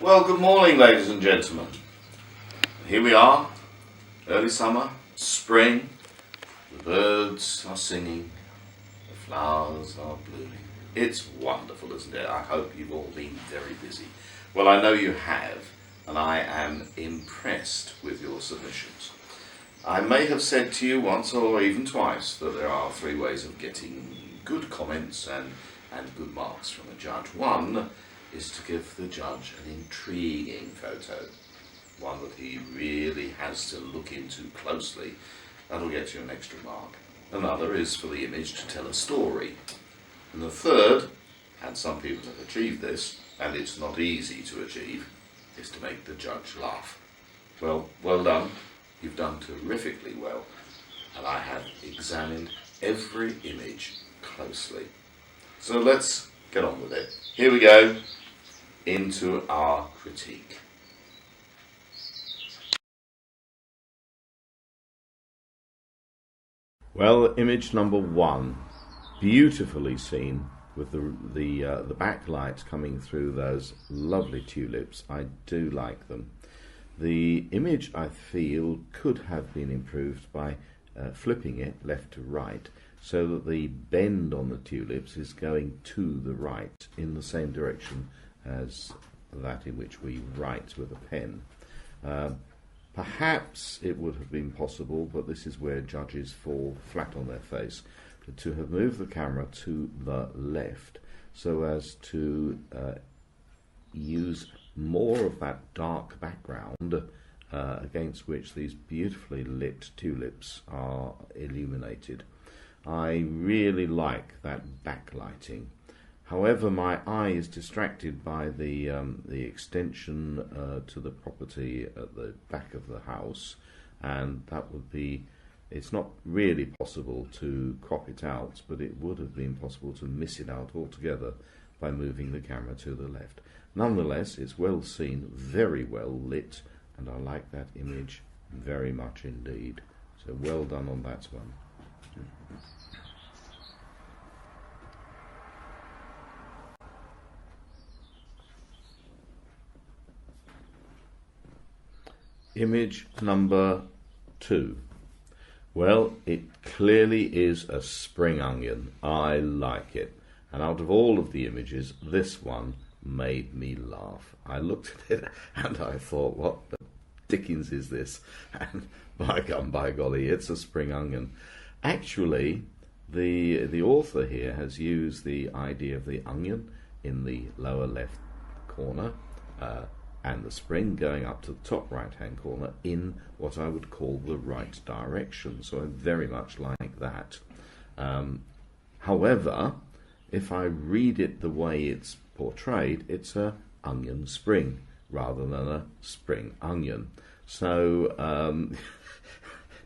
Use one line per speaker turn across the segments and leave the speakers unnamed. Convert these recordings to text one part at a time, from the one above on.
Well, good morning, ladies and gentlemen. Here we are, early summer, spring, the birds are singing, the flowers are blooming. It's wonderful, isn't it? I hope you've all been very busy. Well, I know you have, and I am impressed with your submissions. I may have said to you once or even twice that there are 3 ways of getting good comments and good marks from a judge. One is to give the judge an intriguing photo, one that he really has to look into closely. That'll get you an extra mark. Another is for the image to tell a story. And the third, and some people have achieved this, and it's not easy to achieve, is to make the judge laugh. Well done. You've done terrifically well, and I have examined every image closely. So let's get on with it. Here we go into our critique. Well, image number 1, beautifully seen with the backlight coming through those lovely tulips. I do like them. The image, I feel, could have been improved by flipping it left to right so that the bend on the tulips is going to the right in the same direction as that in which we write with a pen. Perhaps it would have been possible, but this is where judges fall flat on their face, to have moved the camera to the left so as to use more of that dark background against which these beautifully lit tulips are illuminated. I really like that backlighting. However, my eye is distracted by the extension to the property at the back of the house, and that would be, it's not really possible to crop it out, but it would have been possible to miss it out altogether by moving the camera to the left. Nonetheless, it's well seen, very well lit, and I like that image very much indeed. So well done on that one. Image number 2. Well, it clearly is a spring onion. I like it. And out of all of the images, this one made me laugh. I looked at it and I thought, what the dickens is this? And by golly, it's a spring onion. Actually, the author here has used the idea of the onion in the lower left corner, and the spring going up to the top right hand corner in what I would call the right direction. So I very much like that. However, if I read it the way it's portrayed, it's a onion spring rather than a spring onion. So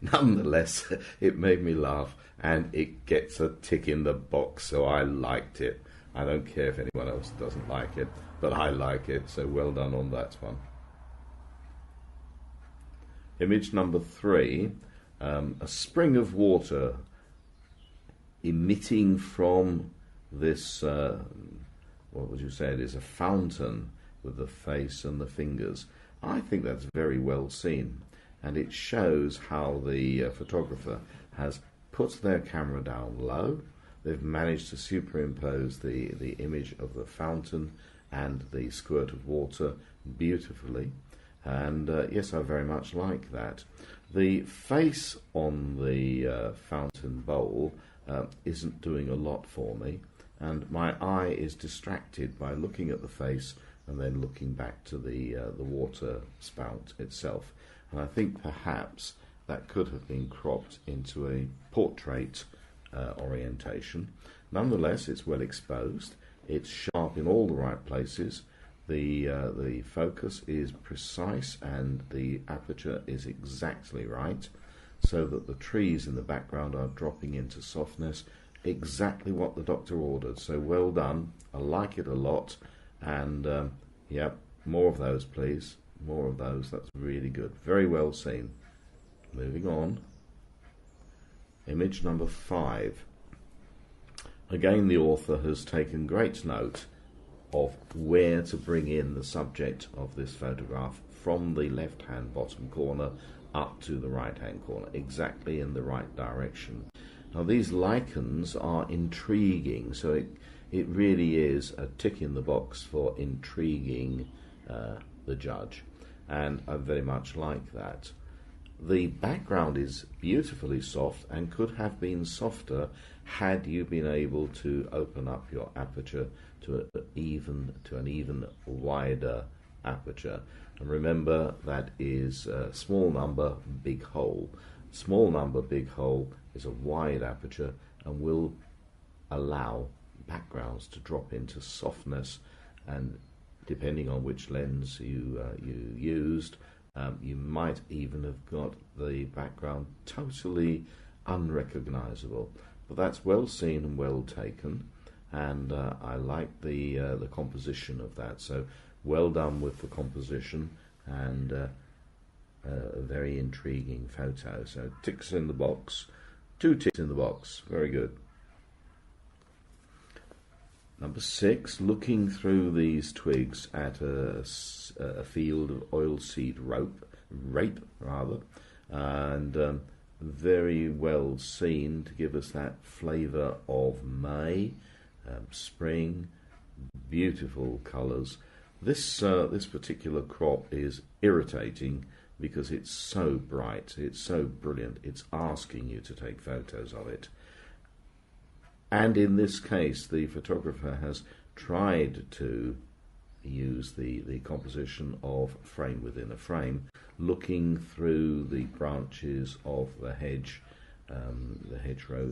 nonetheless, it made me laugh, and it gets a tick in the box, so I liked it. I don't care if anyone else doesn't like it, but I like it, so well done on that one. Image number 3, a spring of water emitting from this, what would you say it is, a fountain with the face and the fingers. I think that's very well seen, and it shows how the photographer has put their camera down low. They've managed to superimpose the image of the fountain and the squirt of water beautifully, and yes, I very much like that. The face on the fountain bowl isn't doing a lot for me, and my eye is distracted by looking at the face and then looking back to the water spout itself, and I think perhaps that could have been cropped into a portrait orientation. Nonetheless, it's well exposed, it's sharp in all the right places, the focus is precise, and the aperture is exactly right, so that the trees in the background are dropping into softness, exactly what the doctor ordered. So well done, I like it a lot, and yep, more of those please, more of those, that's really good, very well seen. Moving on. Image number 5. Again, the author has taken great note of where to bring in the subject of this photograph from the left-hand bottom corner up to the right-hand corner, exactly in the right direction. Now these lichens are intriguing, so it really is a tick in the box for intriguing the judge, and I very much like that. The background is beautifully soft and could have been softer had you been able to open up your aperture to an even wider aperture. And remember, that is small number, big hole. Small number, big hole is a wide aperture and will allow backgrounds to drop into softness, and depending on which lens you used, you might even have got the background totally unrecognizable. But that's well seen and well taken, and I like the composition of that. So well done with the composition, and a very intriguing photo. So ticks in the box, 2 ticks in the box, very good. Number 6, looking through these twigs at a field of oilseed rape, and very well seen to give us that flavour of May, spring, beautiful colours. This particular crop is irritating because it's so bright, it's so brilliant, it's asking you to take photos of it. And in this case, the photographer has tried to use the composition of frame within a frame, looking through the branches of the hedgerow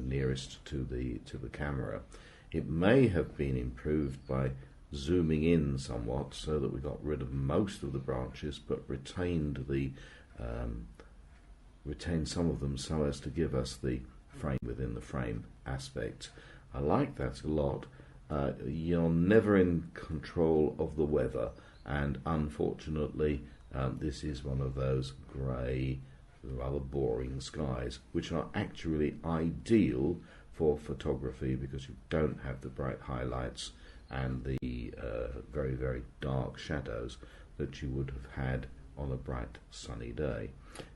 nearest to the camera. It may have been improved by zooming in somewhat so that we got rid of most of the branches, but retained some of them so as to give us the frame within the frame aspect. I like that a lot. You're never in control of the weather, and unfortunately this is one of those grey, rather boring skies, which are actually ideal for photography because you don't have the bright highlights and the very, very dark shadows that you would have had on a bright sunny day.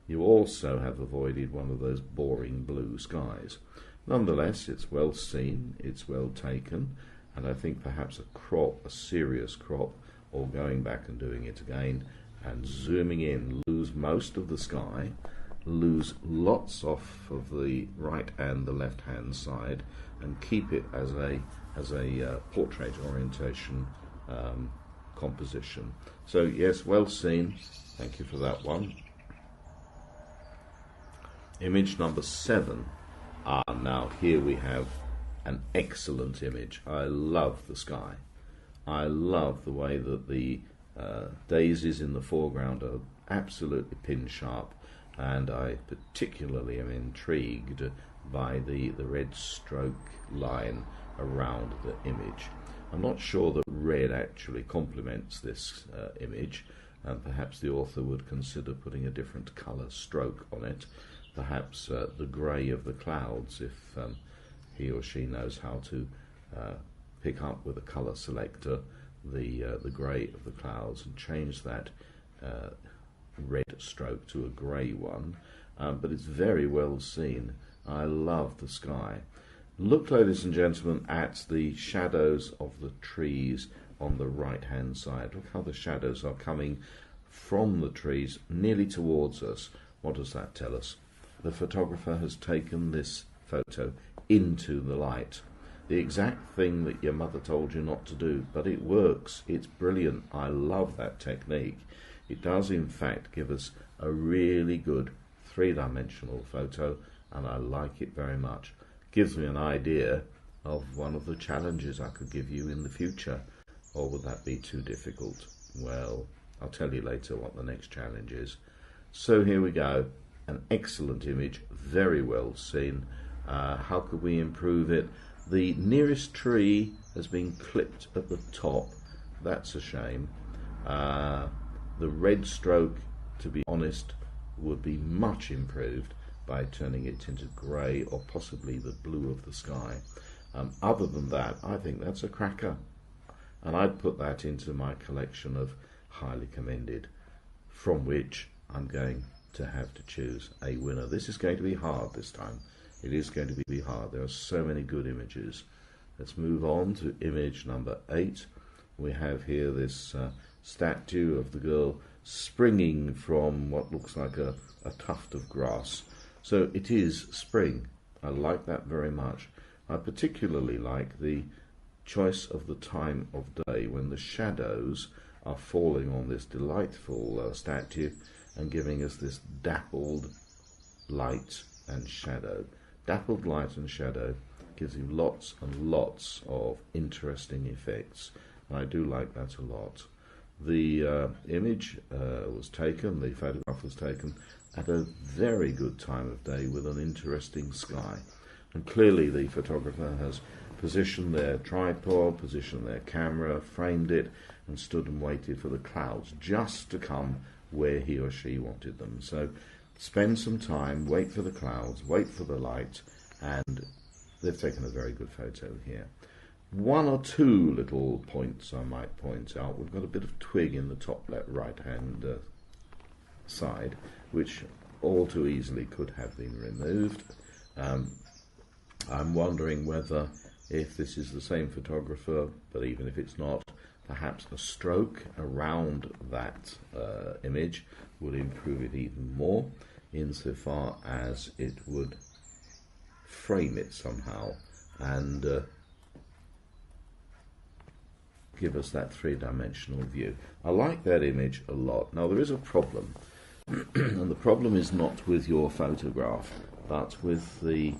You also have avoided one of those boring blue skies. Nonetheless, it's well seen, it's well taken, and I think perhaps a serious crop, or going back and doing it again and zooming in, lose most of the sky, lose lots off of the right and the left hand side, and keep it as a portrait orientation composition. So yes, well seen. Thank you for that one. Image number 7. Now here we have an excellent image. I love the sky. I love the way that the daisies in the foreground are absolutely pin sharp, and I particularly am intrigued by the red stroke line around the image. I'm not sure that red actually complements this image, and perhaps the author would consider putting a different colour stroke on it. Perhaps the grey of the clouds, if he or she knows how to pick up with a colour selector the grey of the clouds and change that red stroke to a grey one. But it's very well seen. I love the sky. Look, ladies and gentlemen, at the shadows of the trees on the right hand side. Look how the shadows are coming from the trees nearly towards us. What does that tell us? The photographer has taken this photo into the light. The exact thing that your mother told you not to do, but it works. It's brilliant. I love that technique. It does in fact give us a really good three-dimensional photo, and I like it very much. Gives me an idea of one of the challenges I could give you in the future. Or would that be too difficult? Well, I'll tell you later what the next challenge is. So here we go. An excellent image, very well seen. How could we improve it? The nearest tree has been clipped at the top. That's a shame. The red stroke, to be honest, would be much improved by turning it into grey or possibly the blue of the sky. Other than that, I think that's a cracker. and I'd put that into my collection of highly commended, from which I'm going to have to choose a winner. This is going to be hard this time. It is going to be hard. There are so many good images. Let's move on to image number 8. We have here this statue of the girl springing from what looks like a tuft of grass. So it is spring. I like that very much. I particularly like the choice of the time of day when the shadows are falling on this delightful statue and giving us this dappled light and shadow. Dappled light and shadow gives you lots and lots of interesting effects. I do like that a lot. The image was taken, the photograph was taken at a very good time of day with an interesting sky. And clearly the photographer has positioned their tripod, positioned their camera, framed it, and stood and waited for the clouds just to come where he or she wanted them. So spend some time, wait for the clouds, wait for the light, and they've taken a very good photo here. One or two little points I might point out. We've got a bit of twig in the top left right hand side, which all too easily could have been removed. I'm wondering whether, if this is the same photographer, but even if it's not, perhaps a stroke around that image would improve it even more, insofar as it would frame it somehow and give us that three-dimensional view. I like that image a lot. Now there is a problem, and the problem is not with your photograph, but with the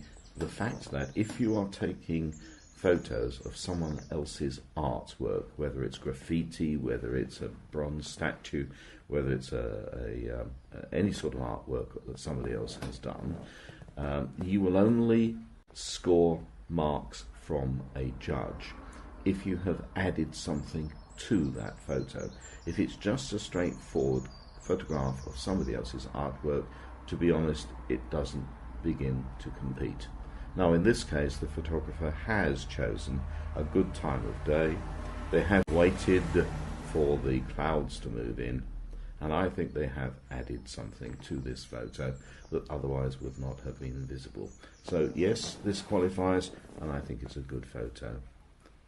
fact that if you are taking photos of someone else's artwork, whether it's graffiti, whether it's a bronze statue, whether it's any sort of artwork that somebody else has done, you will only score marks from a judge if you have added something to that photo. If it's just a straightforward photograph of somebody else's artwork, to be honest, it doesn't begin to compete. Now in this case, the photographer has chosen a good time of day. They have waited for the clouds to move in, and I think they have added something to this photo that otherwise would not have been visible. So yes, this qualifies, and I think it's a good photo.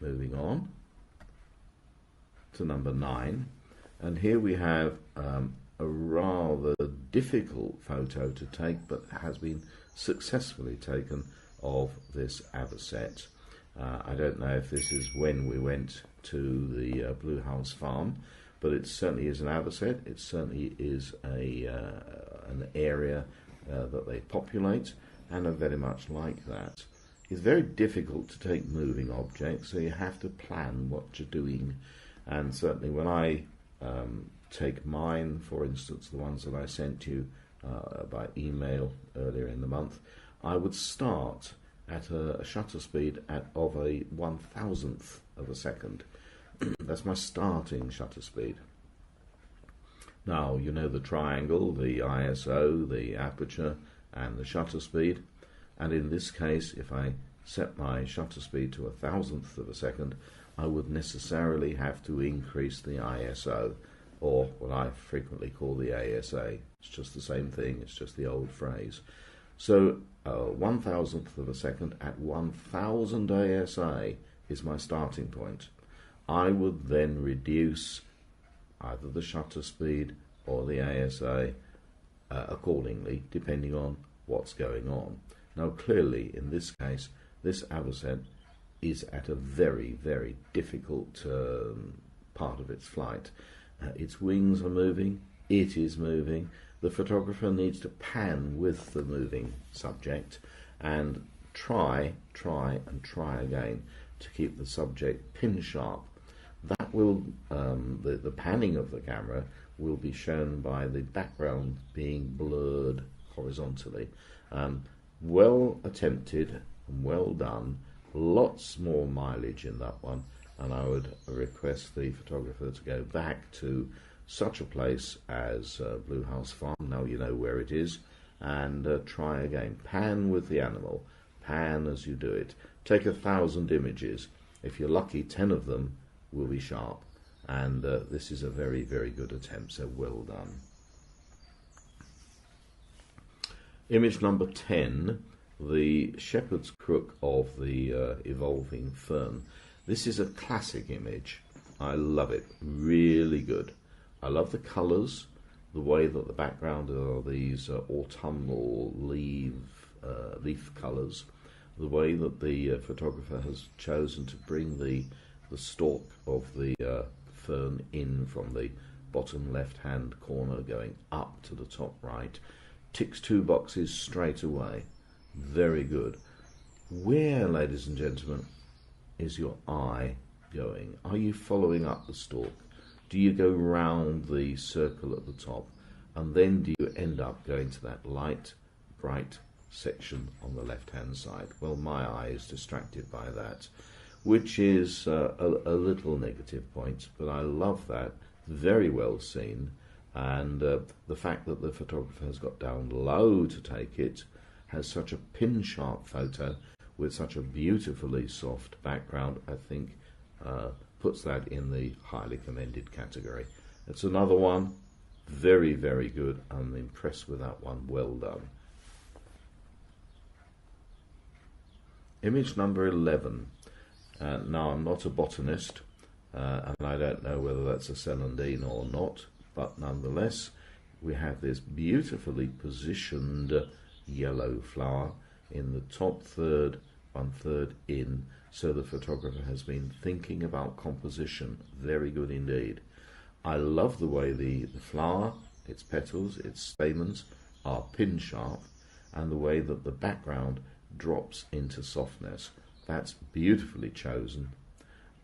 Moving on to number 9, and here we have a rather difficult photo to take, but has been successfully taken, of this avocet. I don't know if this is when we went to the Blue House Farm, but it certainly is an avocet. It certainly is an area that they populate, and are very much like that. It's very difficult to take moving objects, so you have to plan what you're doing. And certainly when I take mine, for instance, the ones that I sent you by email earlier in the month, I would start at a shutter speed of a 1,000th of a second. That's my starting shutter speed. Now, you know the triangle, the ISO, the aperture, and the shutter speed. And in this case, if I set my shutter speed to 1,000th of a second, I would necessarily have to increase the ISO, or what I frequently call the ASA. It's just the same thing, it's just the old phrase. So 1,000th of a second at 1,000 ASA is my starting point. I would then reduce either the shutter speed or the ASA accordingly, depending on what's going on. Now clearly, in this case, this avocet is at a very, very difficult part of its flight. Its wings are moving, it is moving. The photographer needs to pan with the moving subject and try again to keep the subject pin sharp. That will, the panning of the camera will be shown by the background being blurred horizontally. Well attempted and well done. Lots more mileage in that one, and I would request the photographer to go back to such a place as Blue House Farm, now you know where it is, and try again. Pan with the animal, pan as you do it. Take 1,000 images. If you're lucky, 10 of them will be sharp. And this is a very, very good attempt, so well done. Image number 10, the shepherd's crook of the evolving fern. This is a classic image. I love it, really good. I love the colours, the way that the background are these autumnal leaf colours, the way that the photographer has chosen to bring the stalk of the fern in from the bottom left-hand corner going up to the top right. Ticks 2 boxes straight away. Very good. Where, ladies and gentlemen, is your eye going? Are you following up the stalk? Do you go round the circle at the top, and then do you end up going to that light, bright section on the left-hand side? Well, my eye is distracted by that, which is a little negative point, but I love that. Very well seen. And the fact that the photographer has got down low to take it, has such a pin-sharp photo with such a beautifully soft background, I think puts that in the highly commended category. It's another one, very, very good. I'm impressed with that one, well done. Image number 11. Now, I'm not a botanist, and I don't know whether that's a celandine or not, but nonetheless, we have this beautifully positioned yellow flower in the top third, 1/3 in, so the photographer has been thinking about composition. Very good indeed. I love the way the flower, its petals, its stamens are pin sharp, and the way that the background drops into softness. That's beautifully chosen.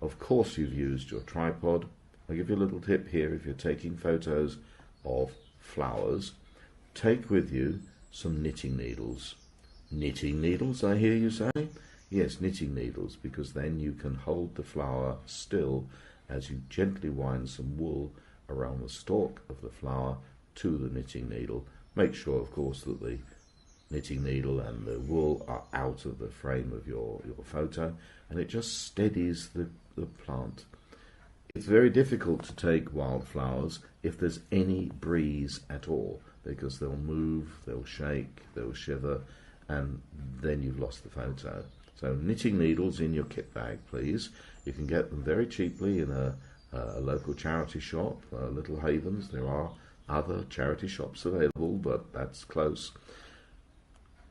Of course, you've used your tripod. I'll give you a little tip here. If you're taking photos of flowers, take with you some knitting needles. Knitting needles, I hear you say? Yes, knitting needles, because then you can hold the flower still as you gently wind some wool around the stalk of the flower to the knitting needle. Make sure, of course, that the knitting needle and the wool are out of the frame of your photo, and it just steadies the plant. It's very difficult to take wildflowers if there's any breeze at all, because they'll move, they'll shake, they'll shiver, and then you've lost the photo. So knitting needles in your kit bag, please. You can get them very cheaply in a local charity shop, Little Havens. There are other charity shops available, but that's close.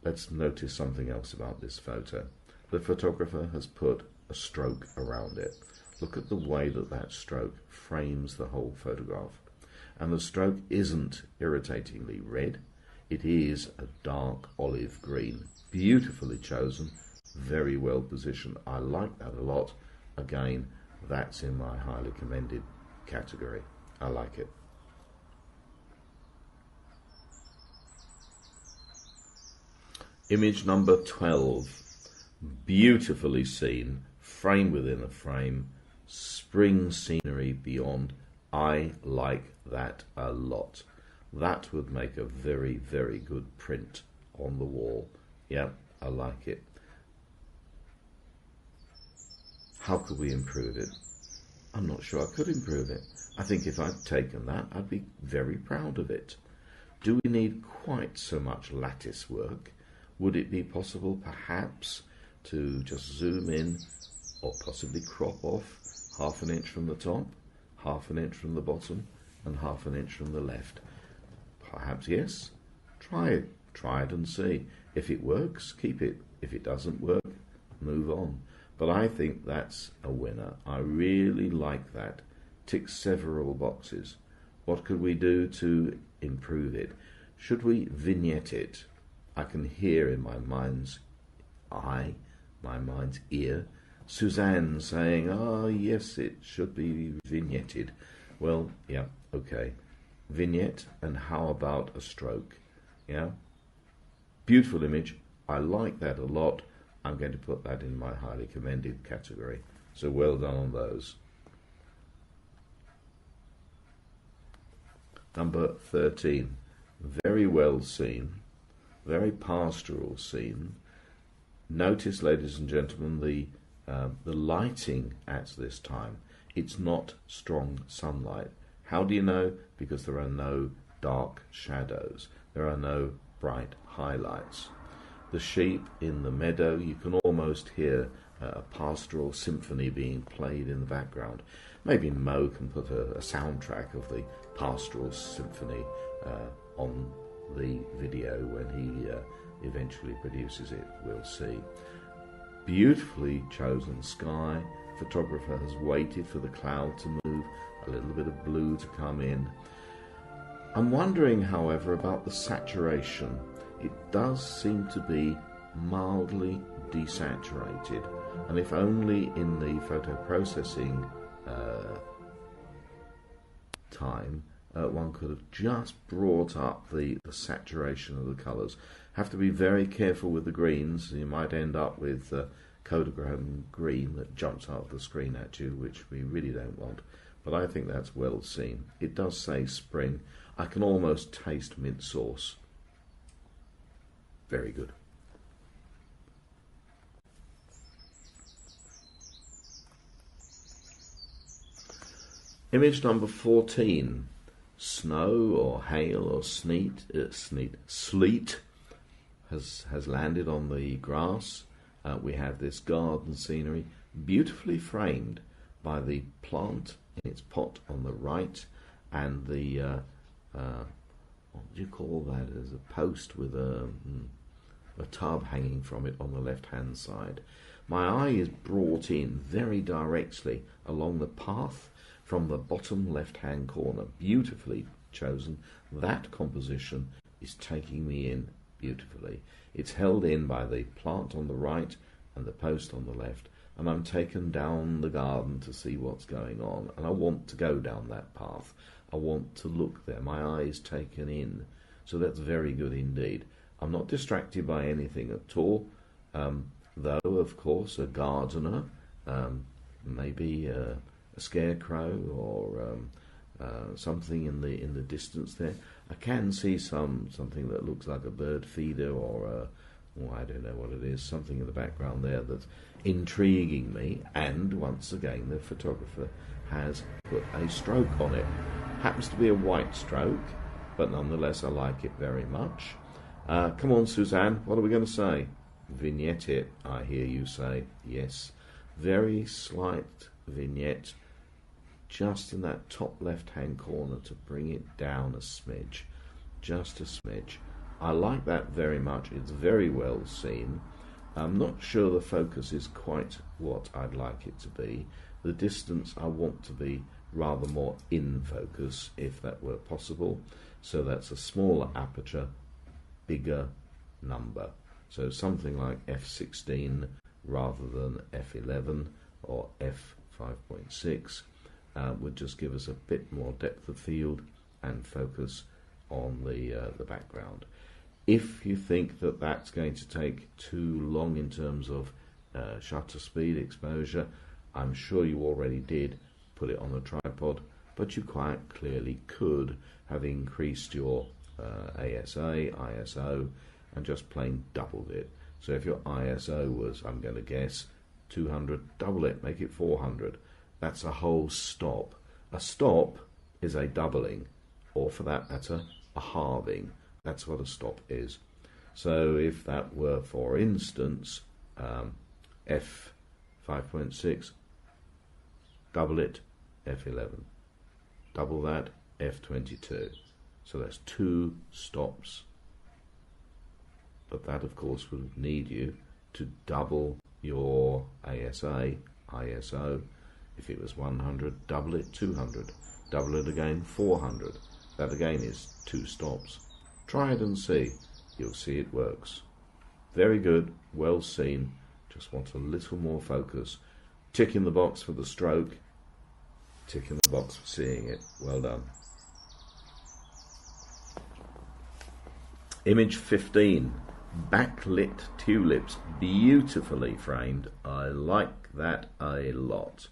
Let's notice something else about this photo. The photographer has put a stroke around it. Look at the way that stroke frames the whole photograph. And the stroke isn't irritatingly red. It is a dark olive green. Beautifully chosen, very well positioned. I like that a lot. Again, that's in my highly commended category. I like it. Image number 12. Beautifully seen, frame within a frame, spring scenery beyond. I like that a lot. That would make a very, very good print on the wall. Yeah, I like it. How could we improve it? I'm not sure I could improve it. I think if I'd taken that, I'd be very proud of it. Do we need quite so much lattice work? Would it be possible, perhaps, to just zoom in or possibly crop off 1/2 inch from the top, 1/2 inch from the bottom, and 1/2 inch from the left? Perhaps yes. Try it. Try it and see. If it works, keep it. If it doesn't work, move on. But I think that's a winner. I really like that. Ticks several boxes. What could we do to improve it? Should we vignette it? I can hear in my mind's eye, my mind's ear, Suzanne saying, yes, it should be vignetted. Well, yeah, okay. Vignette, and how about a stroke? Yeah? Beautiful image. I like that a lot. I'm going to put that in my highly commended category. So well done on those. Number 13. Very well seen. Very pastoral scene. Notice, ladies and gentlemen, the lighting at this time It's not strong sunlight. How do you know? Because there are no dark shadows. There are no bright highlights. The sheep in the meadow, you can almost hear a pastoral symphony being played in the background. Maybe Mo can put a soundtrack of the pastoral symphony on the video when he eventually produces it. We'll see. Beautifully chosen sky. Photographer has waited for the cloud to move, a little bit of blue to come in. I'm wondering, however, about the saturation. It does seem to be mildly desaturated, and if only in the photo processing time one could have just brought up the saturation of the colours. Have to be very careful with the greens. You might end up with Kodachrome green that jumps out of the screen at you, which we really don't want, but I think that's well seen. It does say spring. I can almost taste mint sauce. Very good. Image number 14. Snow or hail or sleet has landed on the grass. We have this garden scenery beautifully framed by the plant in its pot on the right and the what do you call that? There's a post with a tub hanging from it on the left hand side. My eye is brought in very directly along the path from the bottom left hand corner. Beautifully chosen. That composition is taking me in beautifully. It's held in by the plant on the right and the post on the left, and I'm taken down the garden to see what's going on, and I want to go down that path. I want to look there. My eye is taken in. So that's very good indeed. I'm not distracted by anything at all, though, of course, a gardener, maybe a scarecrow or something in the distance there. I can see something that looks like a bird feeder or I don't know what it is, something in the background there that's intriguing me, and once again the photographer has put a stroke on it. Happens to be a white stroke, but nonetheless I like it very much. Come on, Suzanne, what are we going to say? Vignette it, I hear you say. Yes, very slight vignette just in that top left hand corner to bring it down a smidge, just a smidge. I like that very much. It's very well seen. I'm not sure the focus is quite what I'd like it to be. The distance I want to be rather more in focus, if that were possible. So that's a smaller aperture, bigger number. So something like f16 rather than f11 or f5.6 would just give us a bit more depth of field and focus on the background. If you think that that's going to take too long in terms of shutter speed, exposure, I'm sure you already did put it on a tripod, but you quite clearly could have increased your ASA, ISO, and just plain doubled it. So if your ISO was, I'm going to guess, 200, double it, make it 400. That's a whole stop. A stop is a doubling, or for that matter, a halving. That's what a stop is. So if that were, for instance, f5.6, double it, f11. Double that, f22. So that's 2 stops. But that, of course, would need you to double your ASA, ISO. If it was 100, double it, 200. Double it again, 400. That again is 2 stops. Try it and see. You'll see it works. Very good, well seen. Just want a little more focus. Tick in the box for the stroke. Tick in the box for seeing it. Well done. Image 15. Backlit tulips. Beautifully framed. I like that a lot.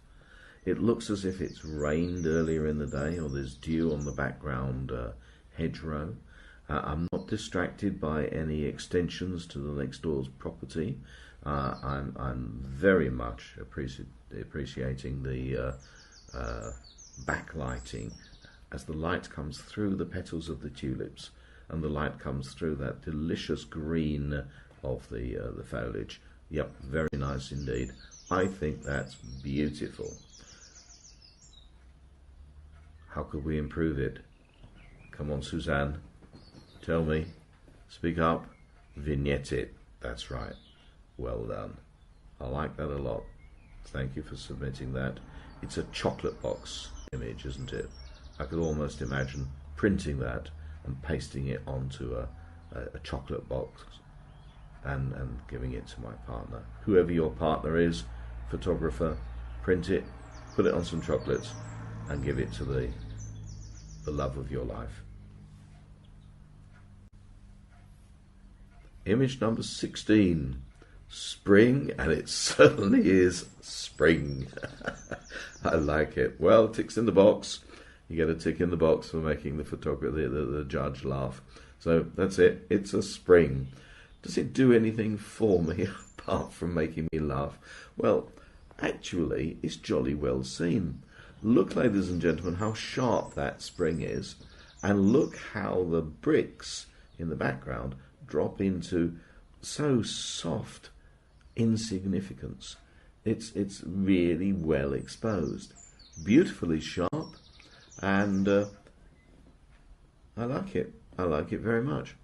It looks as if it's rained earlier in the day, or there's dew on the background hedgerow. I'm not distracted by any extensions to the next door's property. I'm very much appreciating the backlighting as the light comes through the petals of the tulips and the light comes through that delicious green of the foliage. Yep, very nice indeed. I think that's beautiful. How could we improve it? Come on, Suzanne. Tell me. Speak up. Vignette it. That's right. Well done. I like that a lot. Thank you for submitting that. It's a chocolate box image, isn't it? I could almost imagine printing that and pasting it onto a chocolate box and giving it to my partner. Whoever your partner is, photographer, print it, put it on some chocolates and give it to the love of your life. Image number 16. Spring, and it certainly is spring. I like it. Well, ticks in the box. You get a tick in the box for making the photographer, the judge laugh. So that's it. It's a spring. Does it do anything for me apart from making me laugh? Well, actually, it's jolly well seen. Look, ladies and gentlemen, how sharp that spring is, and look how the bricks in the background drop into so soft insignificance. It's really well exposed, beautifully sharp, and I like it. I like it very much.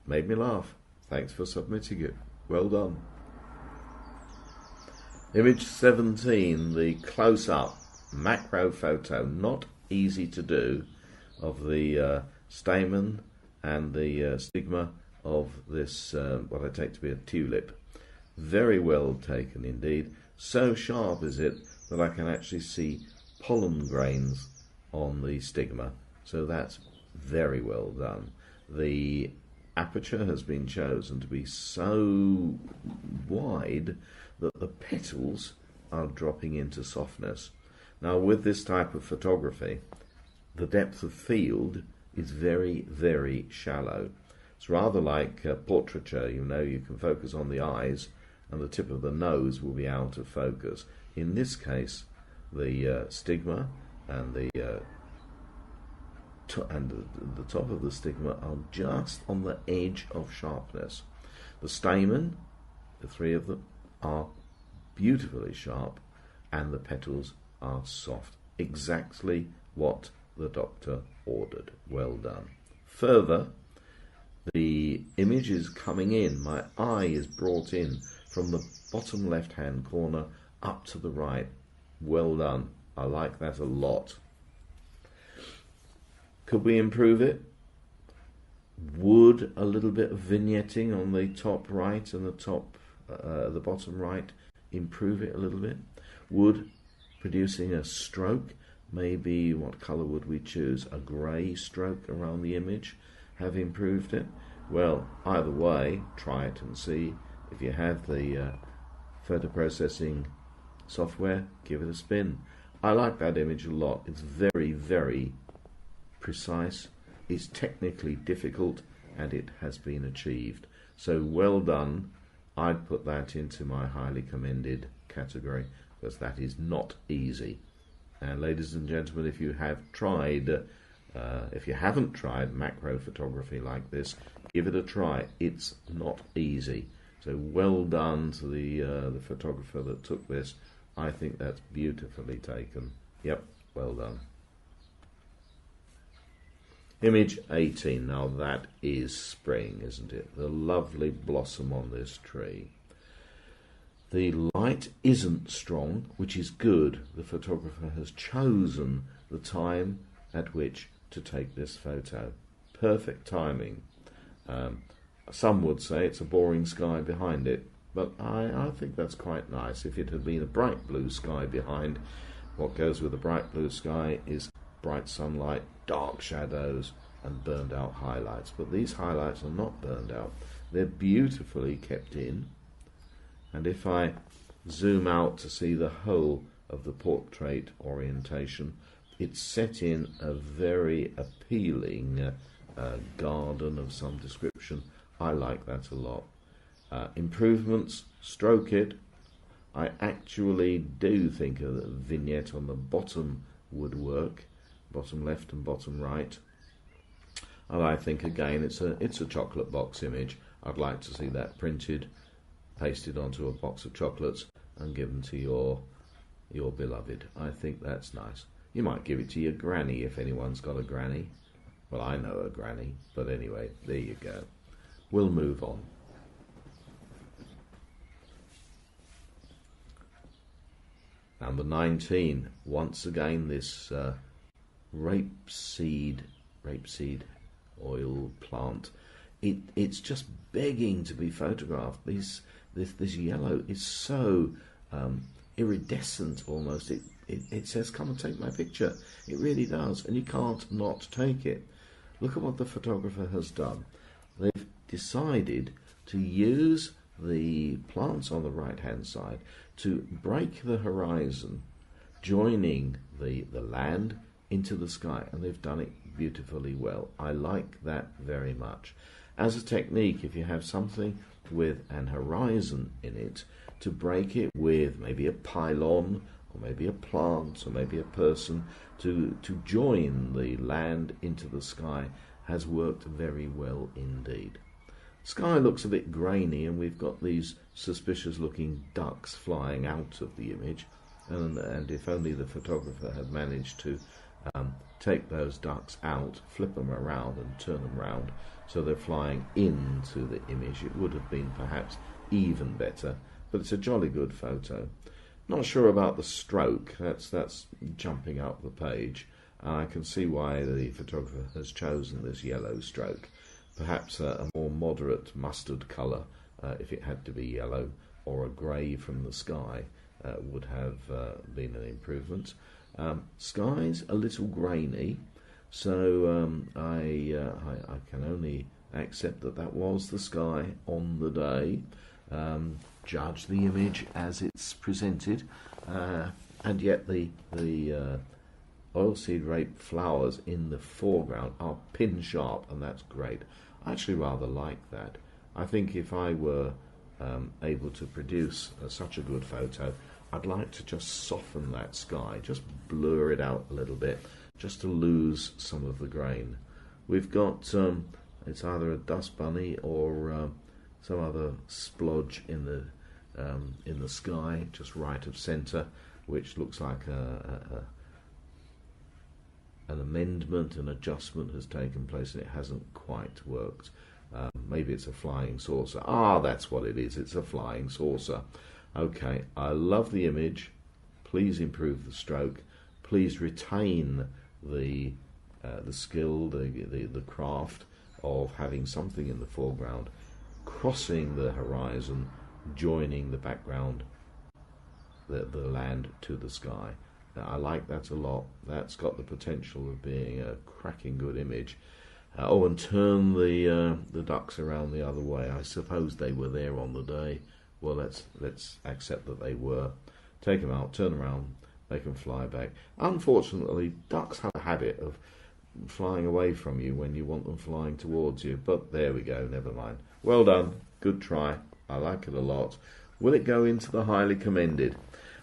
Made me laugh. Thanks for submitting it. Well done. Image 17, the close-up macro photo, not easy to do, of the stamen and the stigma of this, what I take to be a tulip. Very well taken indeed. So sharp is it that I can actually see pollen grains on the stigma. So that's very well done. The aperture has been chosen to be so wide that the petals are dropping into softness. Now, with this type of photography, the depth of field is very, very shallow. It's rather like portraiture. You know, you can focus on the eyes and the tip of the nose will be out of focus. In this case, the stigma and the top of the stigma are just on the edge of sharpness. The stamen, the three of them, are beautifully sharp, and the petals are soft. Exactly what the doctor ordered. Well done. Further, the image is coming in. My eye is brought in from the bottom left-hand corner up to the right. Well done. I like that a lot. Could we improve it? Would a little bit of vignetting on the top right and the bottom right improve it a little bit? Would producing a stroke, maybe what colour would we choose? A grey stroke around the image have improved it? Well, either way, try it and see. If you have the photo processing software, give it a spin. I like that image a lot. It's very, very precise. It's technically difficult, and it has been achieved. So well done. I'd put that into my highly commended category, because that is not easy. And ladies and gentlemen, if you haven't tried macro photography like this, give it a try. It's not easy. So well done to the photographer that took this. I think that's beautifully taken. Yep, well done. Image 18. Now that is spring, isn't it? The lovely blossom on this tree. The light isn't strong, which is good. The photographer has chosen the time at which to take this photo. Perfect timing. Some would say it's a boring sky behind it, but I think that's quite nice. If it had been a bright blue sky behind, what goes with a bright blue sky is bright sunlight, dark shadows, and burned out highlights. But these highlights are not burned out. They're beautifully kept in. And if I zoom out to see the whole of the portrait orientation, it's set in a very appealing garden of some description. I like that a lot. Improvements, stroke it. I actually do think a vignette on the bottom would work, bottom left and bottom right. And I think again it's a chocolate box image. I'd like to see that printed, pasted onto a box of chocolates and given to your beloved. I think that's nice. You might give it to your granny if anyone's got a granny. Well, I know a granny, but anyway, there you go. We'll move on. Number 19. Once again, this rapeseed oil plant. It's just begging to be photographed. This yellow is so iridescent almost. It says, come and take my picture. It really does, and you can't not take it. Look at what the photographer has done. They've decided to use the plants on the right hand side to break the horizon, joining the land into the sky, and they've done it beautifully well. I like that very much. As a technique, if you have something with an horizon in it, to break it with maybe a pylon or maybe a plant or maybe a person to join the land into the sky has worked very well indeed. Sky looks a bit grainy, and we've got these suspicious looking ducks flying out of the image, and if only the photographer had managed to take those ducks out, flip them around and turn them round so they're flying into the image, it would have been perhaps even better. But it's a jolly good photo. Not sure about the stroke. That's jumping up the page. I can see why the photographer has chosen this yellow stroke. Perhaps a more moderate mustard colour, if it had to be yellow, or a grey from the sky would have been an improvement. Sky's a little grainy, so I can only accept that was the sky on the day. Judge the image as it's presented, and yet the oilseed rape flowers in the foreground are pin sharp, and that's great. I actually rather like that. I think if I were able to produce such a good photo, I'd like to just soften that sky, just blur it out a little bit, just to lose some of the grain. We've got it's either a dust bunny or some other splodge in the sky, just right of centre, which looks like an amendment, an adjustment has taken place, and it hasn't quite worked. Maybe it's a flying saucer. That's what it is. It's a flying saucer. Okay, I love the image. Please improve the stroke. Please retain the skill, the craft of having something in the foreground, crossing the horizon, joining the background, the land to the sky. Now, I like that a lot. That's got the potential of being a cracking good image. And turn the ducks around the other way. I suppose they were there on the day. Well, let's accept that they were. Take them out, turn around, make them fly back. Unfortunately, ducks have a habit of flying away from you when you want them flying towards you. But there we go, never mind. Well done, good try. I like it a lot. Will it go into the highly commended?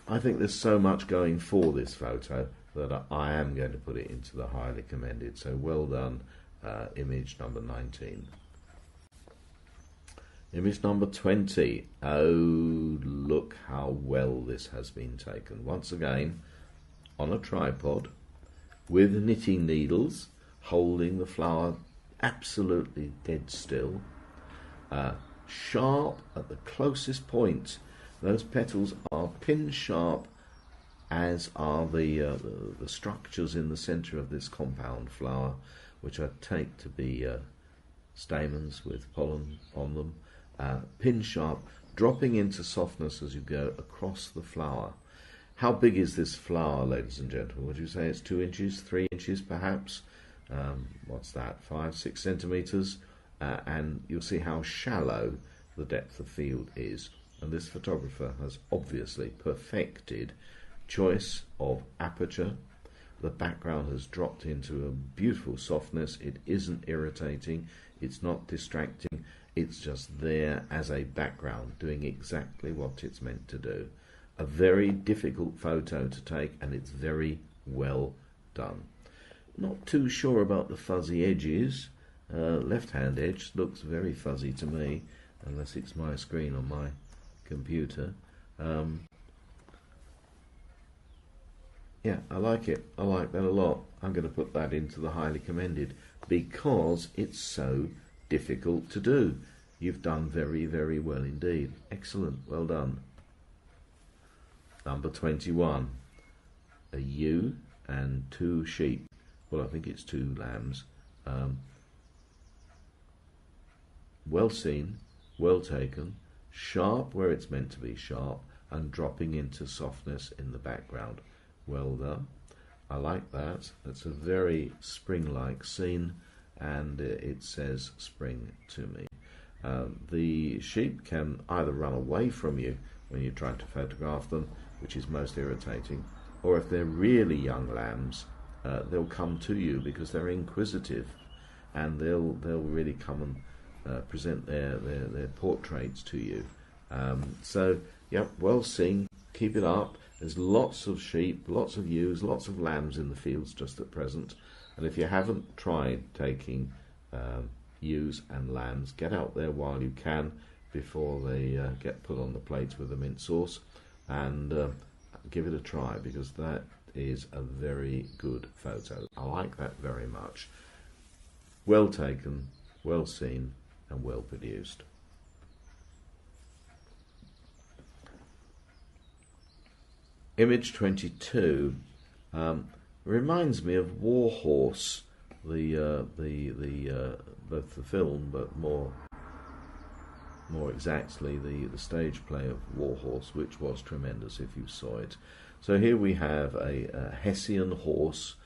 I think there's so much going for this photo that I am going to put it into the highly commended. So well done, image number 19. Image number 20. Oh, look how well this has been taken. Once again, on a tripod, with knitting needles, holding the flower absolutely dead still. Sharp at the closest point. Those petals are pin sharp, as are the structures in the centre of this compound flower, which I take to be stamens with pollen on them. Pin sharp, dropping into softness as you go across the flower. How big is this flower, ladies and gentlemen? Would you say it's 2 inches, 3 inches perhaps? What's that, 5-6 centimetres? And you'll see how shallow the depth of field is. And this photographer has obviously perfected choice of aperture. The background has dropped into a beautiful softness. It isn't irritating, it's not distracting, it's just there as a background, doing exactly what it's meant to do. A very difficult photo to take, and it's very well done. Not too sure about the fuzzy edges. Left-hand edge looks very fuzzy to me, unless it's my screen on my computer. Yeah, I like it. I like that a lot. I'm going to put that into the highly commended because it's so difficult to do. You've done very, very well indeed. Excellent. Well done. Number 21. A ewe and 2 sheep. Well, I think it's 2 lambs. Well seen, well taken, sharp where it's meant to be sharp, and dropping into softness in the background. Well done. I like that. It's a very spring-like scene, and it says spring to me. The sheep can either run away from you when you're trying to photograph them, which is most irritating, or if they're really young lambs, they'll come to you because they're inquisitive, and they'll really come and present their portraits to you. So, yeah, well seen. Keep it up. There's lots of sheep, lots of ewes, lots of lambs in the fields just at present. And if you haven't tried taking ewes and lambs, get out there while you can before they get put on the plates with the mint sauce, and give it a try, because that is a very good photo. I like that very much. Well taken, well seen, and well produced. Image 22 reminds me of War Horse, both the film, but more exactly the stage play of War Horse, which was tremendous if you saw it. So here we have a Hessian horse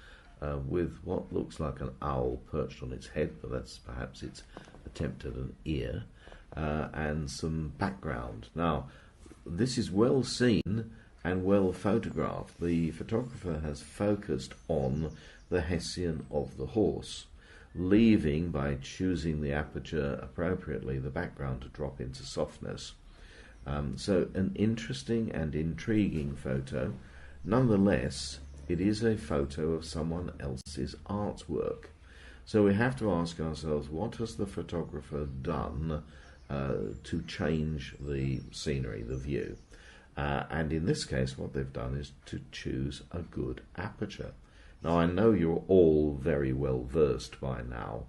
with what looks like an owl perched on its head, but that's perhaps its attempt at an ear, and some background. Now, this is well seen and well photographed. The photographer has focused on the Hessian of the horse, leaving, by choosing the aperture appropriately, the background to drop into softness. So an interesting and intriguing photo. Nonetheless, it is a photo of someone else's artwork. So we have to ask ourselves, what has the photographer done to change the scenery, the view? And in this case, what they've done is to choose a good aperture. Now, I know you're all very well versed by now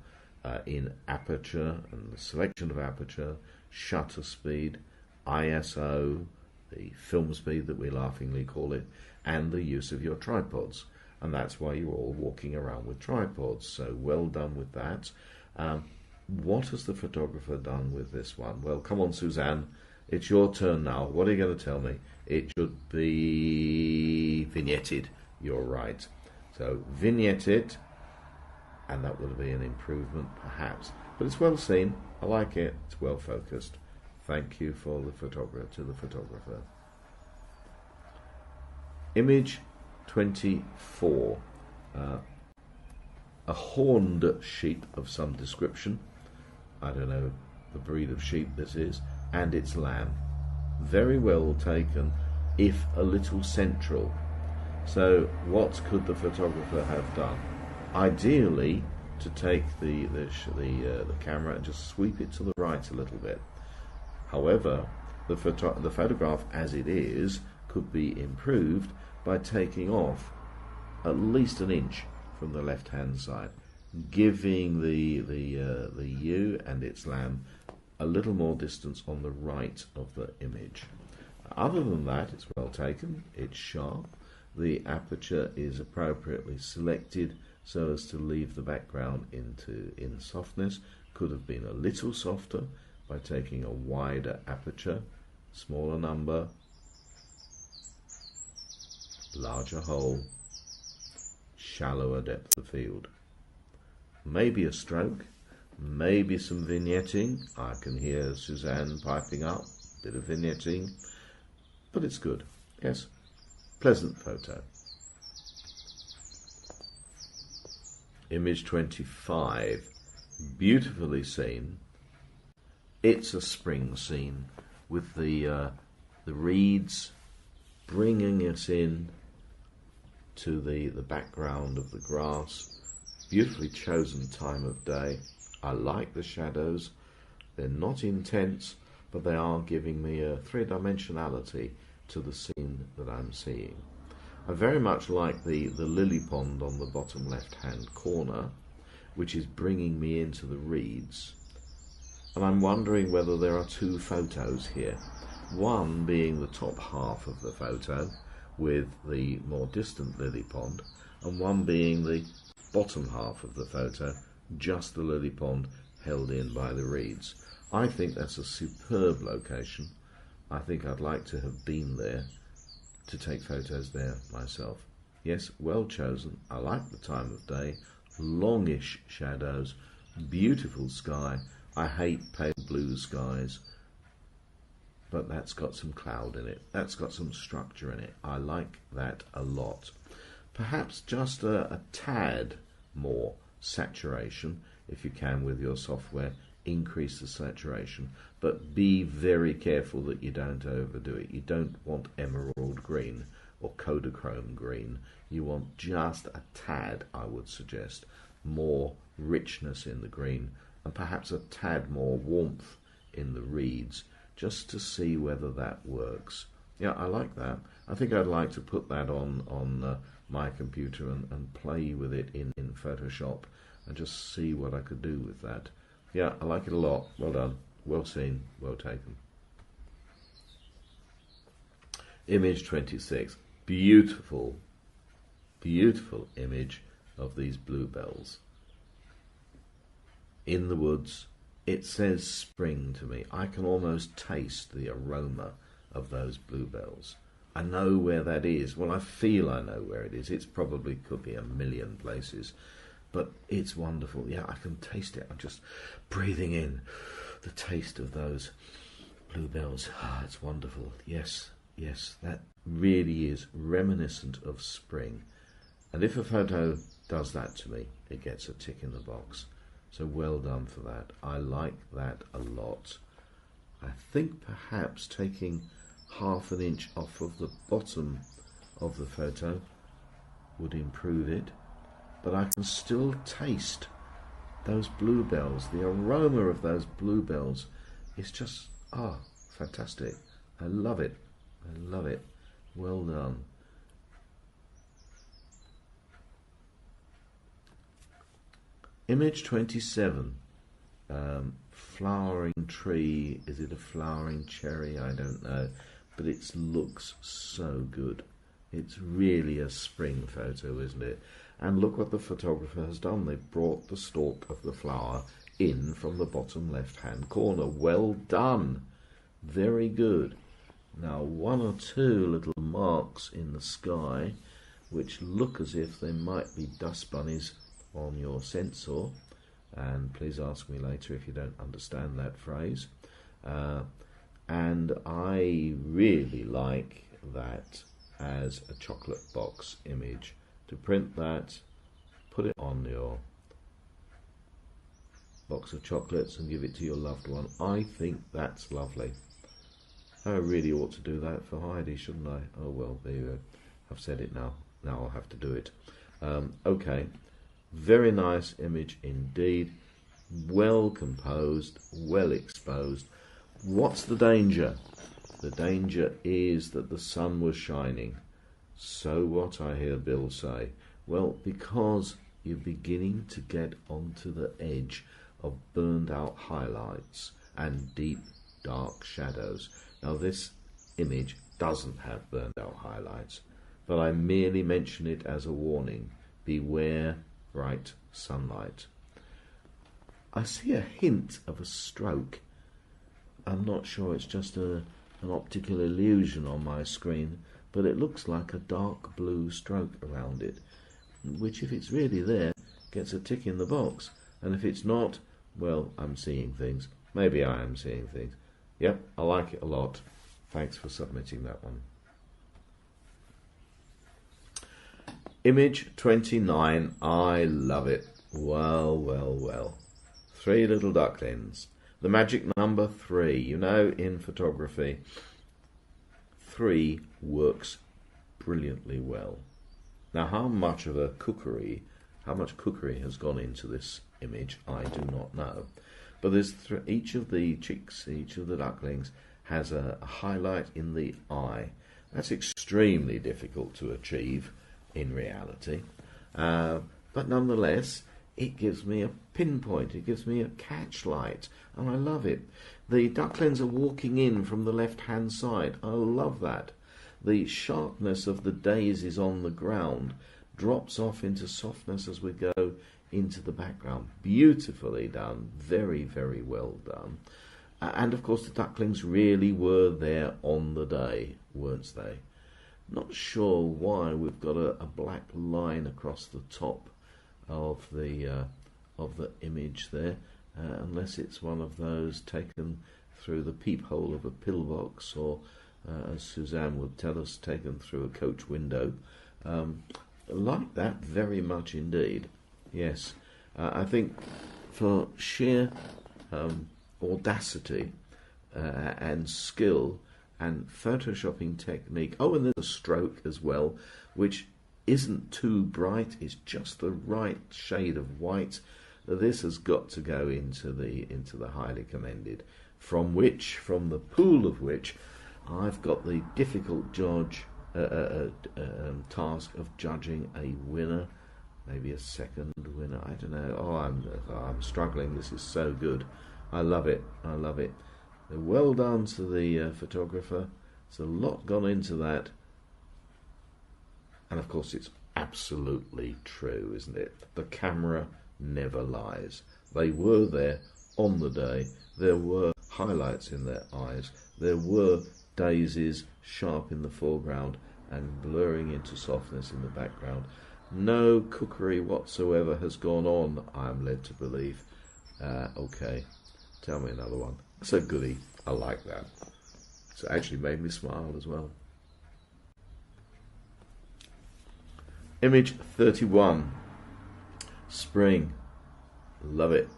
in aperture and the selection of aperture, shutter speed, ISO, the film speed that we laughingly call it, and the use of your tripods. And that's why you're all walking around with tripods. So well done with that. What has the photographer done with this one? Well, come on, Suzanne. It's your turn now. What are you going to tell me? It should be vignetted. You're right. So vignette it, and that will be an improvement perhaps. But it's well seen. I like it. It's well focused. Thank you for the photographer. Image 24. A horned sheep of some description. I don't know the breed of sheep this is, and its lamb. Very well taken, if a little central. So what could the photographer have done? Ideally, to take the camera and just sweep it to the right a little bit. However, the photograph as it is could be improved by taking off at least an inch from the left-hand side, giving the ewe and its lamb a little more distance on the right of the image. Other than that, it's well taken, it's sharp, the aperture is appropriately selected so as to leave the background in softness. Could have been a little softer by taking a wider aperture, smaller number, larger hole, shallower depth of field. Maybe a stroke, maybe some vignetting. I can hear Suzanne piping up, bit of vignetting, but it's good. Yes, pleasant photo. Image 25, beautifully seen. It's a spring scene with the reeds bringing us in to the background of the grass. Beautifully chosen time of day. I like the shadows. They're not intense, but they are giving me a three-dimensionality to the scene that I'm seeing. I very much like the lily pond on the bottom left-hand corner, which is bringing me into the reeds. And I'm wondering whether there are two photos here. One being the top half of the photo with the more distant lily pond, and one being the bottom half of the photo, just the lily pond held in by the reeds. I think that's a superb location. I think I'd like to have been there to take photos there myself. Yes, well chosen. I like the time of day. Longish shadows, beautiful sky. I hate pale blue skies, but that's got some cloud in it. That's got some structure in it. I like that a lot. Perhaps just a tad more saturation, if you can with your software. Increase the saturation, but be very careful that you don't overdo it. You don't want emerald green or Kodachrome green. You want just a tad, I would suggest, more richness in the green and perhaps a tad more warmth in the reeds, just to see whether that works. Yeah, I like that. I think I'd like to put that on my computer and play with it in Photoshop and just see what I could do with that. Yeah, I like it a lot. Well done. Well seen. Well taken. Image 26. Beautiful, beautiful image of these bluebells. In the woods. It says spring to me. I can almost taste the aroma of those bluebells. I know where that is. Well, I feel I know where it is. It's probably could be a million places. But it's wonderful. Yeah, I can taste it. I'm just breathing in the taste of those bluebells. Ah, it's wonderful. Yes, yes, that really is reminiscent of spring. And if a photo does that to me, it gets a tick in the box. So well done for that. I like that a lot. I think perhaps taking ½ an inch off of the bottom of the photo would improve it. But I can still taste those bluebells. The aroma of those bluebells is just, fantastic. I love it. I love it. Well done. Image 27. Flowering tree. Is it a flowering cherry? I don't know. But it looks so good. It's really a spring photo, isn't it? And look what the photographer has done. They've brought the stalk of the flower in from the bottom left-hand corner. Well done. Very good. Now, one or two little marks in the sky, which look as if they might be dust bunnies on your sensor. And please ask me later if you don't understand that phrase. And I really like that as a chocolate box image. To print that, put it on your box of chocolates and give it to your loved one. I think that's lovely. I really ought to do that for Heidi, shouldn't I? Oh well, there you go. I've said it now. Now I'll have to do it. Okay, very nice image indeed. Well composed, well exposed. What's the danger? The danger is that the sun was shining. So what, I hear Bill say? Well, because you're beginning to get onto the edge of burned out highlights and deep dark shadows. Now this image doesn't have burned out highlights, but I merely mention it as a warning. Beware bright sunlight. I see a hint of a stroke. I'm not sure it's just an optical illusion on my screen, but it looks like a dark blue stroke around it, which if it's really there, gets a tick in the box. And if it's not, well, I'm seeing things. Maybe I am seeing things. Yep, I like it a lot. Thanks for submitting that one. Image 29, I love it. Well, well, well. 3 little ducklings. The magic number 3. You know, in photography, 3 works brilliantly well. Now, how much cookery has gone into this image, I do not know. But there's each of the chicks, each of the ducklings, has a highlight in the eye. That's extremely difficult to achieve in reality. But nonetheless, it gives me a pinpoint, it gives me a catch light, and I love it. The ducklings are walking in from the left-hand side. I love that. The sharpness of the daisies on the ground drops off into softness as we go into the background. Beautifully done, very, very well done. And of course the ducklings really were there on the day, weren't they? Not sure why we've got a black line across the top of the image there, unless it's one of those taken through the peephole of a pillbox, or as Suzanne would tell us, taken through a coach window. Like that very much indeed. Yes, I think for sheer audacity and skill and photoshopping technique. Oh, and there's a stroke as well, which isn't too bright. It's just the right shade of white. This has got to go into the highly commended, from the pool of which I've got the difficult task of judging a winner, maybe a second winner. I don't know. I'm struggling. This is so good. I love it. I love it. Well done to the photographer. There's a lot gone into that, and of course it's absolutely true, isn't it? The camera never lies. They were there on the day. There were highlights in their eyes. There were daisies sharp in the foreground and blurring into softness in the background. No cookery whatsoever has gone on, I'm led to believe. Okay, tell me another one. It's a goodie. I like that. It's actually made me smile as well. Image 31. Spring. Love it.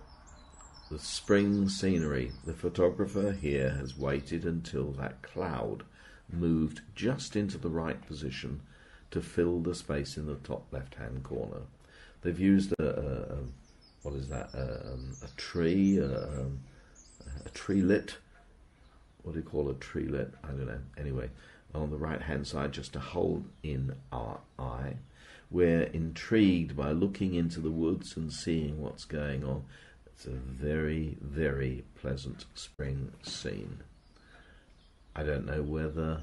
The spring scenery. The photographer here has waited until that cloud moved just into the right position to fill the space in the top left-hand corner. They've used a tree, a treelet. What do you call a treelet? I don't know. Anyway, on the right-hand side, just to hold in our eye. We're intrigued by looking into the woods and seeing what's going on. It's a very, very pleasant spring scene. I don't know whether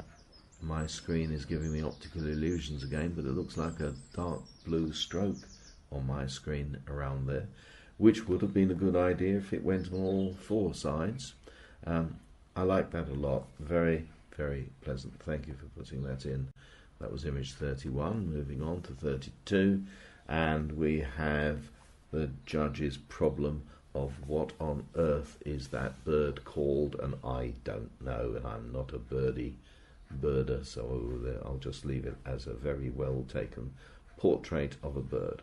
my screen is giving me optical illusions again, but it looks like a dark blue stroke on my screen around there, which would have been a good idea if it went on all four sides. I like that a lot. Very, very pleasant. Thank you for putting that in. That was image 31. Moving on to 32, and we have the judge's problem of what on earth is that bird called, and I don't know, and I'm not a birder, so I'll just leave it as a very well taken portrait of a bird.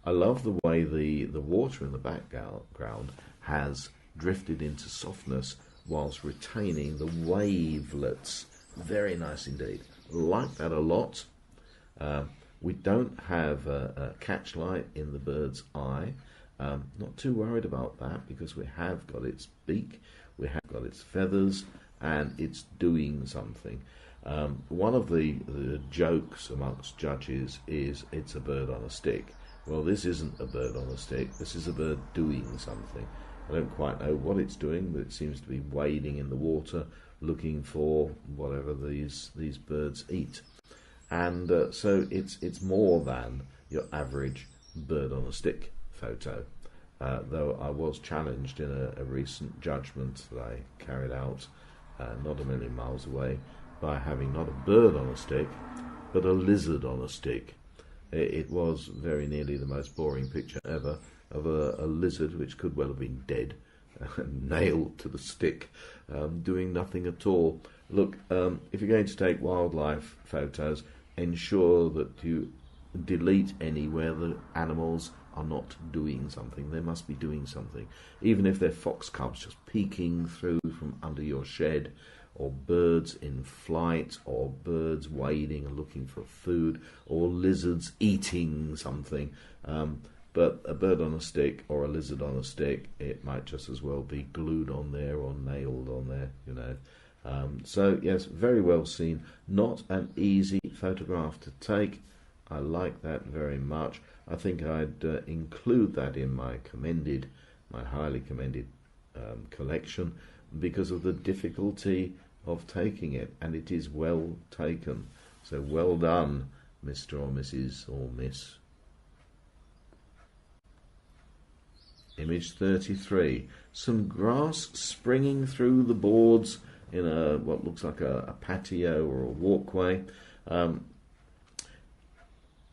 I love the way the water in the background has drifted into softness whilst retaining the wavelets. Very nice indeed. Like that a lot. We don't have a catch light in the bird's eye. Not too worried about that, because we have got its beak, we have got its feathers, and it's doing something. One of the jokes amongst judges is it's a bird on a stick. Well, this isn't a bird on a stick. This is a bird doing something. I don't quite know what it's doing, but it seems to be wading in the water, looking for whatever these birds eat. And so it's more than your average bird on a stick photo. Though I was challenged in a recent judgment that I carried out not a million miles away by having not a bird on a stick, but a lizard on a stick. It was very nearly the most boring picture ever of a lizard which could well have been dead, nailed to the stick, doing nothing at all. Look, if you're going to take wildlife photos, ensure that you delete anywhere the animals are not doing something. They must be doing something. Even if they're fox cubs just peeking through from under your shed, or birds in flight, or birds wading and looking for food, or lizards eating something. But a bird on a stick or a lizard on a stick, it might just as well be glued on there or nailed on there, you know. So yes, very well seen. Not an easy photograph to take. I like that very much. I think I'd include that in my highly commended collection, because of the difficulty of taking it, and it is well taken. So well done, Mr. or Mrs. or Miss. Image 33. Some grass springing through the boards in what looks like a patio or a walkway.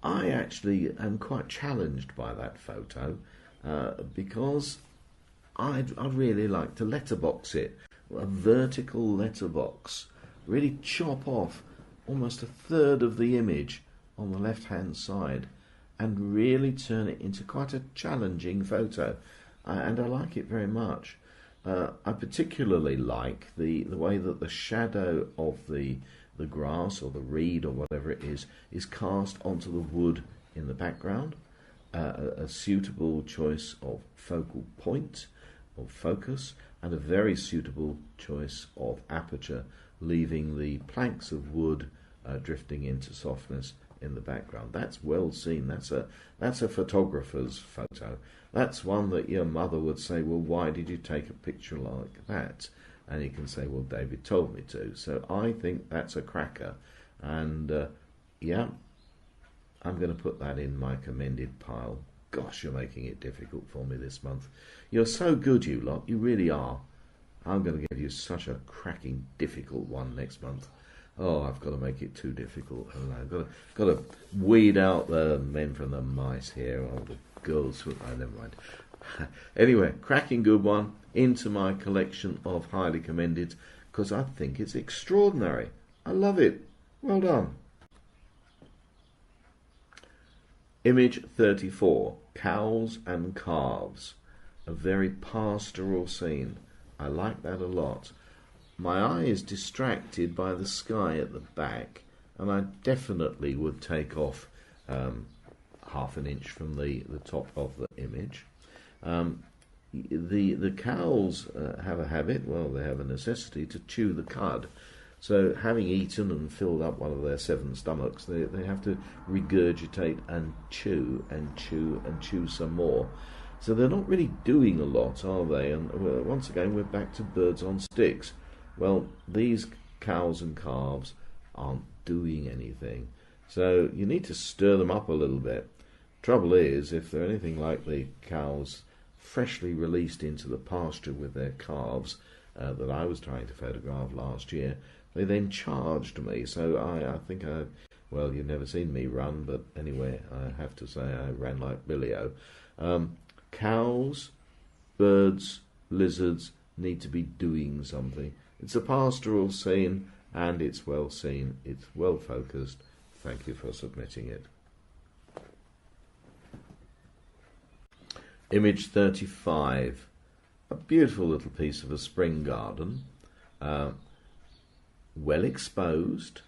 I actually am quite challenged by that photo because I'd really like to letterbox it, a vertical letterbox, really chop off almost a third of the image on the left-hand side and really turn it into quite a challenging photo. And I like it very much. I particularly like the way that the shadow of the grass or the reed or whatever it is cast onto the wood in the background. A suitable choice of focal point, of focus, and a very suitable choice of aperture, leaving the planks of wood drifting into softness in the background. That's well seen. That's a photographer's photo. That's one that your mother would say, well, why did you take a picture like that? And you can say, well, David told me to. So I think that's a cracker. And yeah, I'm going to put that in my commended pile. Gosh, you're making it difficult for me this month. You're so good, you lot. You really are. I'm going to give you such a cracking difficult one next month. Oh, I've got to make it too difficult. I've got to weed out the men from the mice here, or the girls. Never mind. Anyway, cracking good one into my collection of highly commended, because I think it's extraordinary. I love it. Well done. Image 34. Cows and calves. A very pastoral scene. I like that a lot. My eye is distracted by the sky at the back, and I definitely would take off half an inch from the top of the image. The cows have a habit, well, they have a necessity to chew the cud. So having eaten and filled up one of their 7 stomachs, they have to regurgitate and chew and chew and chew some more. So they're not really doing a lot, are they? And once again, we're back to birds on sticks. Well, these cows and calves aren't doing anything. So you need to stir them up a little bit. Trouble is, if they're anything like the cows freshly released into the pasture with their calves that I was trying to photograph last year, they then charged me. So I think well, you've never seen me run, but anyway, I have to say I ran like Billy-O. Cows, birds, lizards need to be doing something. It's a pastoral scene, and it's well seen. It's well focused. Thank you for submitting it. Image 35. A beautiful little piece of a spring garden. Well exposed.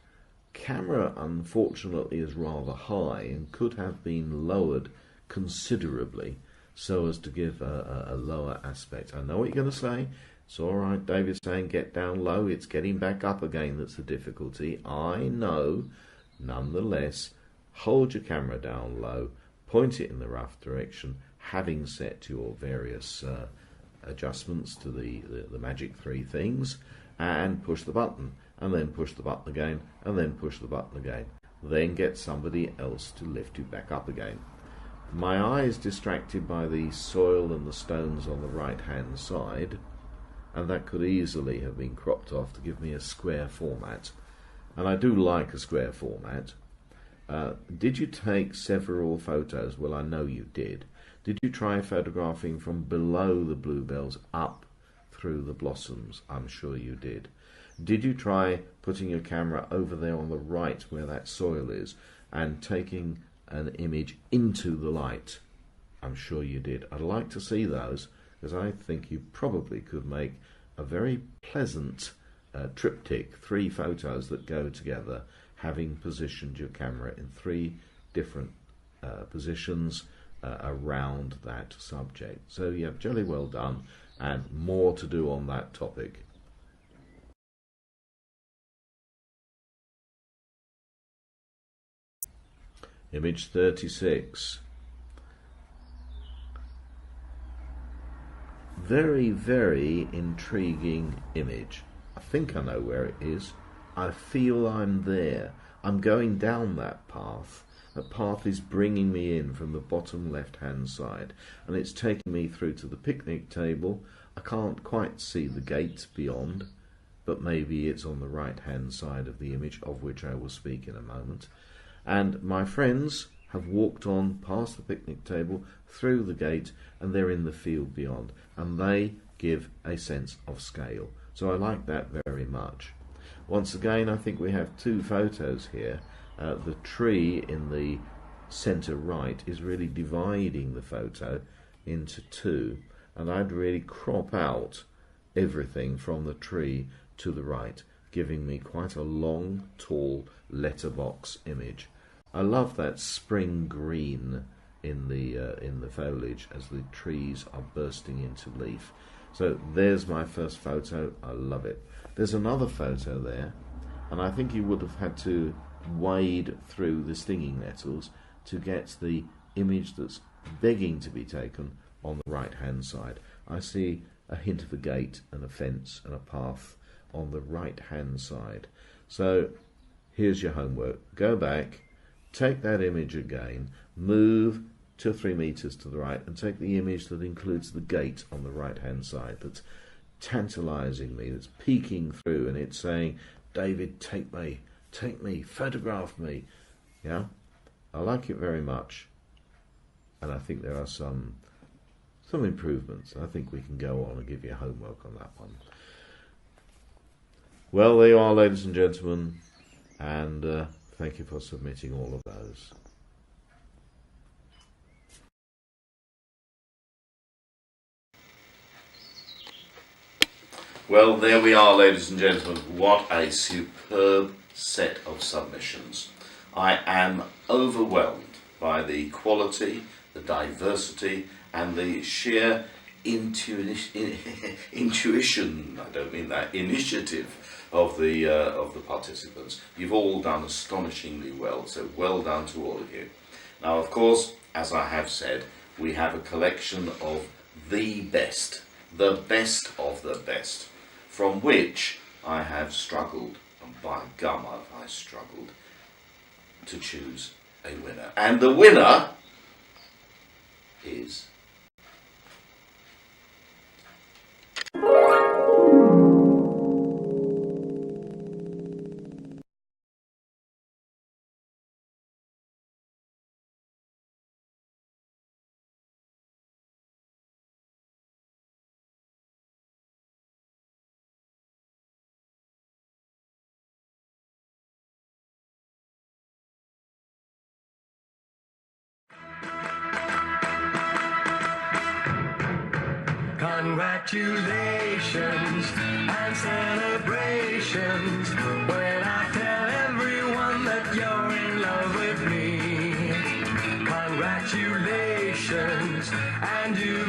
Camera, unfortunately, is rather high and could have been lowered considerably so as to give a lower aspect. I know what you're going to say. It's all right, David's saying get down low. It's getting back up again that's the difficulty. I know. Nonetheless, hold your camera down low, point it in the rough direction, having set your various adjustments to the magic 3 things, and push the button, and then push the button again, and then push the button again. Then get somebody else to lift you back up again. My eye is distracted by the soil and the stones on the right-hand side, and that could easily have been cropped off to give me a square format. And I do like a square format. Did you take several photos? Well, I know you did. Did you try photographing from below the bluebells up through the blossoms? I'm sure you did. Did you try putting your camera over there on the right where that soil is and taking an image into the light? I'm sure you did. I'd like to see those, because I think you probably could make a very pleasant triptych, 3 photos that go together, having positioned your camera in 3 different positions around that subject. So yeah, jolly well done, and more to do on that topic. Image 36. Very, very intriguing image. I think I know where it is. I feel I'm there. I'm going down that path. That path is bringing me in from the bottom left-hand side, and it's taking me through to the picnic table. I can't quite see the gate beyond, but maybe it's on the right-hand side of the image, of which I will speak in a moment. And my friends have walked on past the picnic table, through the gate, and they're in the field beyond, and they give a sense of scale. So I like that very much. Once again, I think we have 2 photos here. The tree in the centre right is really dividing the photo into 2, and I'd really crop out everything from the tree to the right, giving me quite a long, tall letterbox image. I love that spring green in the foliage as the trees are bursting into leaf. So there's my first photo. I love it. There's another photo there, and I think you would have had to wade through the stinging nettles to get the image that's begging to be taken on the right hand side. I see a hint of a gate and a fence and a path on the right hand side. So here's your homework. Go back, take that image again, move 2 or 3 meters to the right, and take the image that includes the gate on the right hand side, that's tantalizing me, that's peeking through, and it's saying, David, take me, photograph me. Yeah, I like it very much, and I think there are some improvements. I think we can go on and give you homework on that one. Well, there you are, ladies and gentlemen, and thank you for submitting all of those. Well, there we are, ladies and gentlemen. What a superb set of submissions. I am overwhelmed by the quality, the diversity, and the sheer intuition, I don't mean that, initiative of the participants. You've all done astonishingly well, so well done to all of you. Now, of course, as I have said, we have a collection of the best of the best, from which I have struggled, and by gum have I struggled, to choose a winner. And the winner is...
Congratulations and celebrations when I tell everyone that you're in love with me. Congratulations, and you